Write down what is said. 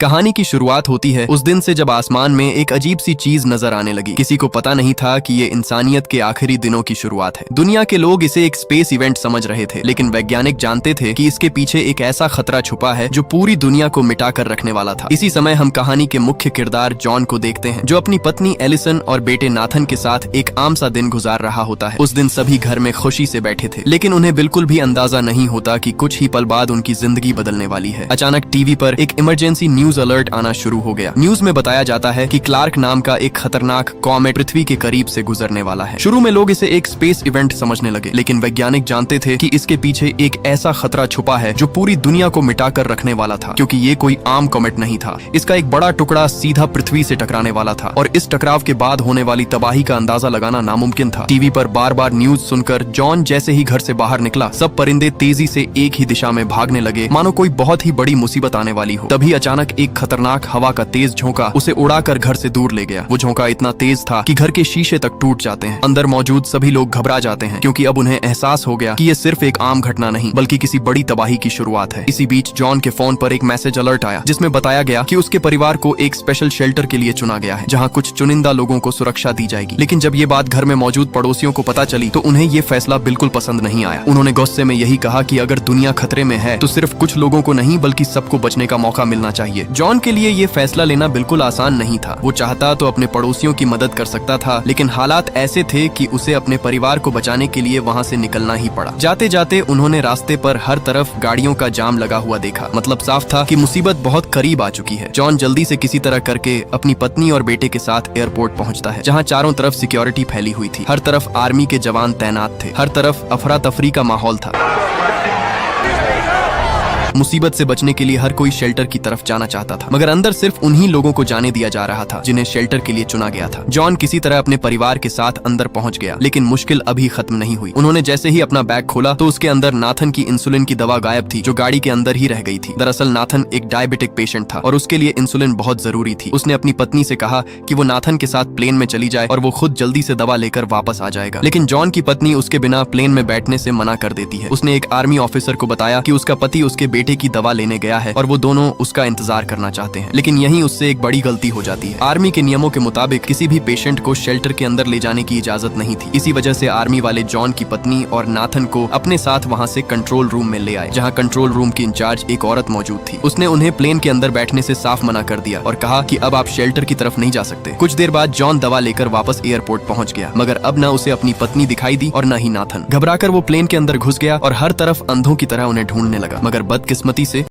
कहानी की शुरुआत होती है उस दिन से जब आसमान में एक अजीब सी चीज नजर आने लगी। किसी को पता नहीं था कि ये इंसानियत के आखिरी दिनों की शुरुआत है। दुनिया के लोग इसे एक स्पेस इवेंट समझ रहे थे, लेकिन वैज्ञानिक जानते थे कि इसके पीछे एक ऐसा खतरा छुपा है जो पूरी दुनिया को मिटा कर रखने वाला था। इसी समय हम कहानी के मुख्य किरदार जॉन को देखते हैं, जो अपनी पत्नी एलिसन और बेटे नाथन के साथ एक आम सा दिन गुजार रहा होता है। उस दिन सभी घर में खुशी से बैठे थे, लेकिन उन्हें बिल्कुल भी अंदाजा नहीं होता कि कुछ ही पल बाद उनकी जिंदगी बदलने वाली है। अचानक टीवी पर एक इमरजेंसी न्यूज अलर्ट आना शुरू हो गया। न्यूज में बताया जाता है कि क्लार्क नाम का एक खतरनाक कॉमेट पृथ्वी के करीब से गुजरने वाला है। शुरू में लोग इसे एक स्पेस इवेंट समझने लगे, लेकिन वैज्ञानिक जानते थे कि इसके पीछे एक ऐसा खतरा छुपा है जो पूरी दुनिया को मिटाकर रखने वाला था, क्योंकि ये कोई आम कॉमेट नहीं था। इसका एक बड़ा टुकड़ा सीधा पृथ्वी से टकराने वाला था और इस टकराव के बाद होने वाली तबाही का अंदाजा लगाना नामुमकिन था। टीवी पर बार बार न्यूज सुनकर जॉन जैसे ही घर से बाहर निकला, सब परिंदे तेजी से एक ही दिशा में भागने लगे, मानो कोई बहुत ही बड़ी मुसीबत आने वाली हो। तभी अचानक एक खतरनाक हवा का तेज झोंका उसे उड़ाकर घर से दूर ले गया। वो झोंका इतना तेज था कि घर के शीशे तक टूट जाते हैं। अंदर मौजूद सभी लोग घबरा जाते हैं, क्योंकि अब उन्हें एहसास हो गया कि ये सिर्फ एक आम घटना नहीं बल्कि किसी बड़ी तबाही की शुरुआत है। इसी बीच जॉन के फोन पर एक मैसेज अलर्ट आया, जिसमें बताया गया कि उसके परिवार को एक स्पेशल शेल्टर के लिए चुना गया है, जहाँ कुछ चुनिंदा लोगों को सुरक्षा दी जाएगी। लेकिन जब ये बात घर में मौजूद पड़ोसियों को पता चली तो उन्हें ये फैसला बिल्कुल पसंद नहीं आया। उन्होंने गुस्से में यही कहा कि अगर दुनिया खतरे में है तो सिर्फ कुछ लोगों को नहीं बल्कि सबको बचने का मौका मिलना चाहिए। जॉन के लिए ये फैसला लेना बिल्कुल आसान नहीं था। वो चाहता तो अपने पड़ोसियों की मदद कर सकता था, लेकिन हालात ऐसे थे कि उसे अपने परिवार को बचाने के लिए वहाँ से निकलना ही पड़ा। जाते जाते उन्होंने रास्ते पर हर तरफ गाड़ियों का जाम लगा हुआ देखा। मतलब साफ था कि मुसीबत बहुत करीब आ चुकी है। जॉन जल्दी से किसी तरह करके अपनी पत्नी और बेटे के साथ एयरपोर्ट पहुँचता है, जहाँ चारों तरफ सिक्योरिटी फैली हुई थी। हर तरफ आर्मी के जवान तैनात थे, हर तरफ अफरा तफरी का माहौल था। मुसीबत से बचने के लिए हर कोई शेल्टर की तरफ जाना चाहता था, मगर अंदर सिर्फ उन्हीं लोगों को जाने दिया जा रहा था जिन्हें शेल्टर के लिए चुना गया था। जॉन किसी तरह अपने परिवार के साथ अंदर पहुंच गया, लेकिन मुश्किल अभी खत्म नहीं हुई। उन्होंने जैसे ही अपना बैग खोला तो उसके अंदर नाथन की इंसुलिन की दवा गायब थी, जो गाड़ी के अंदर ही रह गई थी। दरअसल नाथन एक डायबिटिक पेशेंट था और उसके लिए इंसुलिन बहुत जरूरी थी। उसने अपनी पत्नी से कहा कि वो नाथन के साथ प्लेन में चली जाए और वो खुद जल्दी से दवा लेकर वापस आ जाएगा, लेकिन जॉन की पत्नी उसके बिना प्लेन में बैठने से मना कर देती है। उसने एक आर्मी ऑफिसर को बताया कि उसका पति उसके बेटे की दवा लेने गया है और वो दोनों उसका इंतजार करना चाहते हैं, लेकिन यहीं उससे एक बड़ी गलती हो जाती है। आर्मी के नियमों के मुताबिक किसी भी पेशेंट को शेल्टर के अंदर ले जाने की इजाजत नहीं थी। इसी वजह से आर्मी वाले जॉन की पत्नी और नाथन को अपने साथ वहां से कंट्रोल रूम में ले आए, जहां कंट्रोल रूम की इंचार्ज एक औरत मौजूद थी। उसने उन्हें प्लेन के अंदर बैठने से साफ मना कर दिया और कहा कि अब आप शेल्टर की तरफ नहीं जा सकते। कुछ देर बाद जॉन दवा लेकर वापस एयरपोर्ट पहुंच गया, मगर अब न उसे अपनी पत्नी दिखाई दी और न ही नाथन। घबराकर वो प्लेन के अंदर घुस गया और हर तरफ अंधों की तरह उन्हें ढूंढने लगा, मगर बदकिस्मती से